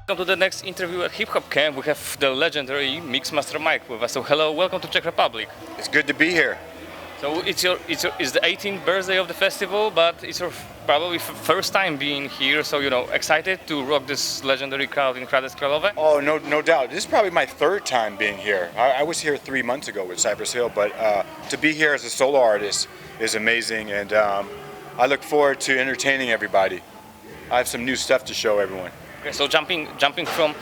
Welcome to the next interview at Hip Hop Camp. We have the legendary Mixmaster Mike with us. So hello, welcome to Czech Republic. It's good to be here. So it's the 18th birthday of the festival, but it's your probably first time being here. So excited to rock this legendary crowd in Hradec Králové. Oh, no doubt. This is probably my third time being here. I was here 3 months ago with Cypress Hill, but to be here as a solo artist is amazing, and I look forward to entertaining everybody. I have some new stuff to show everyone. Okay, so jumping from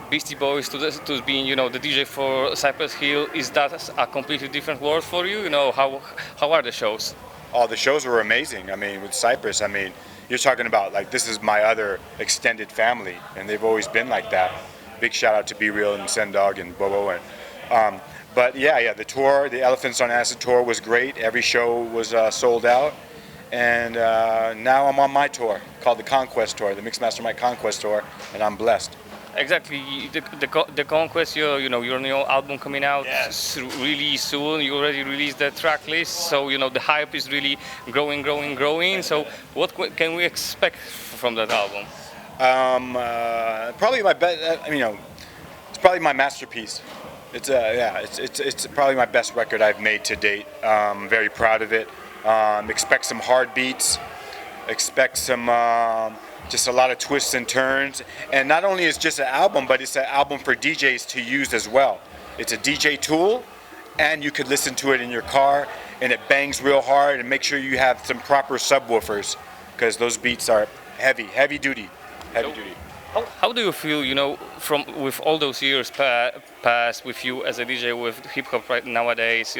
Beastie Boys to being the DJ for Cypress Hill, is that a completely different world for you? How are the shows? Oh, the shows were amazing. I mean, with Cypress, you're talking about like this is my other extended family, and they've always been like that. Big shout out to Be Real and Sendog and Bobo and. But yeah, the tour, the Elephants on Acid tour was great. Every show was sold out. And now I'm on my tour called the Conquest Tour, the Mixmaster Mike Conquest Tour, and I'm blessed. Exactly, the Conquest, your new album coming out really soon. You already released the track list, so the hype is really growing. So what can we expect from that album? Probably my best. It's probably my masterpiece. It's probably my best record I've made to date. I'm very proud of it. Expect some hard beats, expect some just a lot of twists and turns, and not only is it just an album, but it's an album for DJs to use as well. It's a DJ tool, and you could listen to it in your car, and it bangs real hard, and make sure you have some proper subwoofers, because those beats are heavy duty. How do you feel, with all those years passed with you as a DJ with hip hop right nowadays,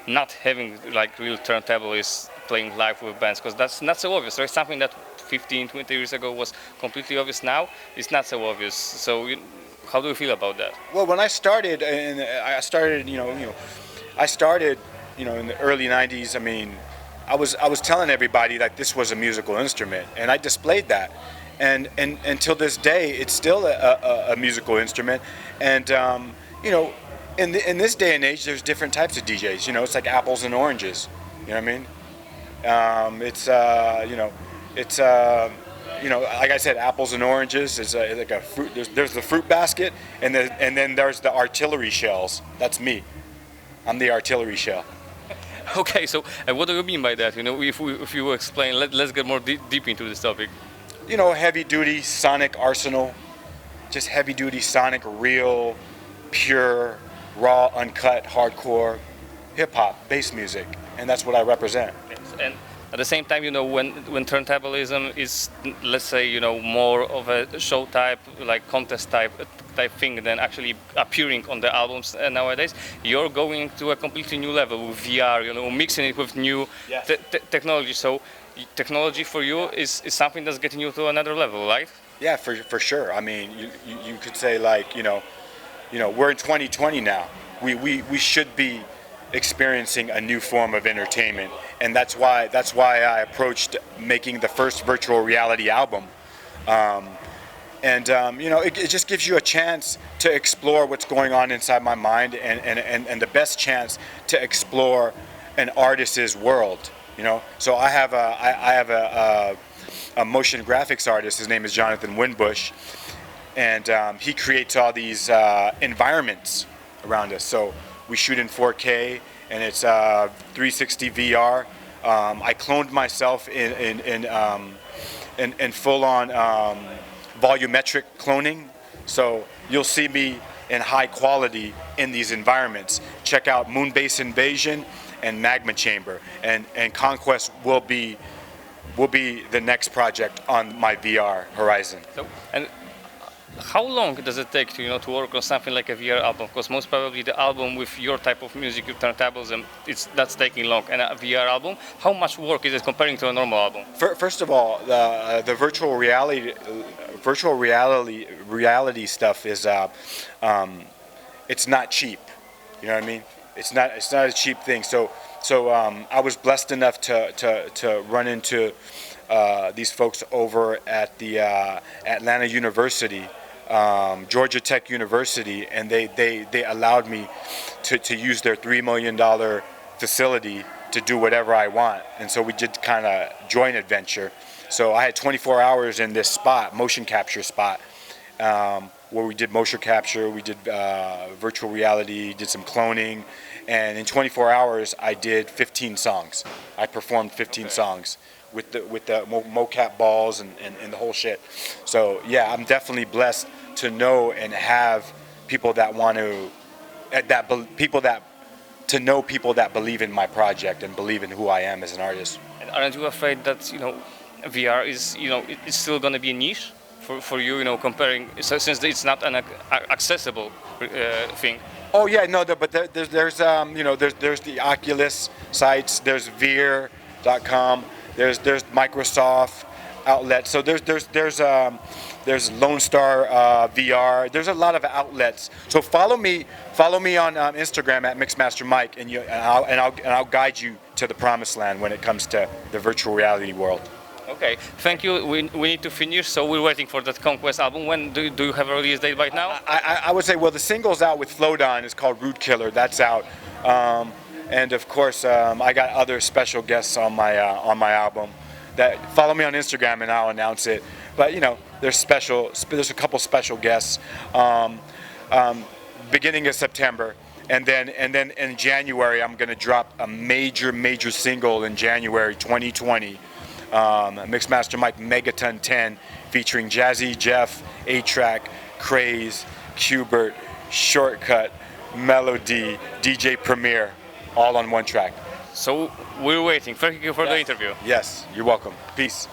not having like real turntablists playing live with bands, because that's not so obvious, right? Something that 15, 20 years ago was completely obvious. Now it's not so obvious. So how do you feel about that? Well, when I started, in the early '90s. I was telling everybody that this was a musical instrument, and I displayed that. And until this day, it's still a musical instrument. And in this day and age, there's different types of DJs. It's like apples and oranges. You know what I mean? Like I said, apples and oranges is like a fruit. There's the fruit basket, and then there's the artillery shells. That's me. I'm the artillery shell. Okay, so what do you mean by that? If you explain, let's get more deep into this topic. Heavy-duty sonic arsenal, just heavy-duty sonic, real, pure, raw, uncut, hardcore, hip-hop, bass music, and that's what I represent. Yes. And at the same time, when turntablism is, let's say, more of a show type, like contest type thing than actually appearing on the albums nowadays, you're going to a completely new level with VR, mixing it with new technology. So technology for you is something that's getting you to another level, right? Yeah, for sure. You could say like, we're in 2020 now. We should be experiencing a new form of entertainment, and that's why I approached making the first virtual reality album. It just gives you a chance to explore what's going on inside my mind, and the best chance to explore an artist's world. So I have a motion graphics artist. His name is Jonathan Winbush, and he creates all these environments around us. So we shoot in 4K, and it's 360 VR. I cloned myself in full-on volumetric cloning, so you'll see me in high quality in these environments. Check out Moonbase Invasion and Magma Chamber, and Conquest will be the next project on my VR horizon. So, and how long does it take to work on something like a VR album? Because most probably the album with your type of music, your turntables, that's taking long. And a VR album, how much work is it comparing to a normal album? First of all, the virtual reality stuff is it's not cheap. You know what I mean? It's not a cheap thing. So I was blessed enough to run into these folks over at the Atlanta University, Georgia Tech University, and they allowed me to use their $3 million facility to do whatever I want. And so we did kind of joint adventure. So I had 24 hours in this spot, motion capture spot, where we did motion capture, we did virtual reality, did some cloning, and in 24 hours I did 15 songs. I performed 15 songs with the mocap balls and the whole shit. So yeah, I'm definitely blessed to know and have people that want to people that believe in my project and believe in who I am as an artist. And aren't you afraid that VR is it's still going to be a niche for you, comparing since it's not an accessible thing? Oh yeah, no, but there's the Oculus sites, there's Veer.com, there's Microsoft outlets. So there's Lone Star VR. There's a lot of outlets. So follow me on Instagram at Mixmaster Mike, and I'll guide you to the promised land when it comes to the virtual reality world. Okay, thank you. We need to finish, so we're waiting for that Conquest album. When do you have a release date right now? I would say, well, the single's out with Flowdon. It's called Root Killer. That's out. And of course, I got other special guests on my album. That follow me on Instagram and I'll announce it. But there's a couple special guests. Beginning of September, and then in January I'm gonna drop a major single in January 2020. Mixmaster Mike Megaton 10 featuring Jazzy Jeff, A-Track, Craze, Qbert, Shortcut, Melody, DJ Premier, all on one track. So we're waiting. Thank you for the interview. Yes, you're welcome. Peace.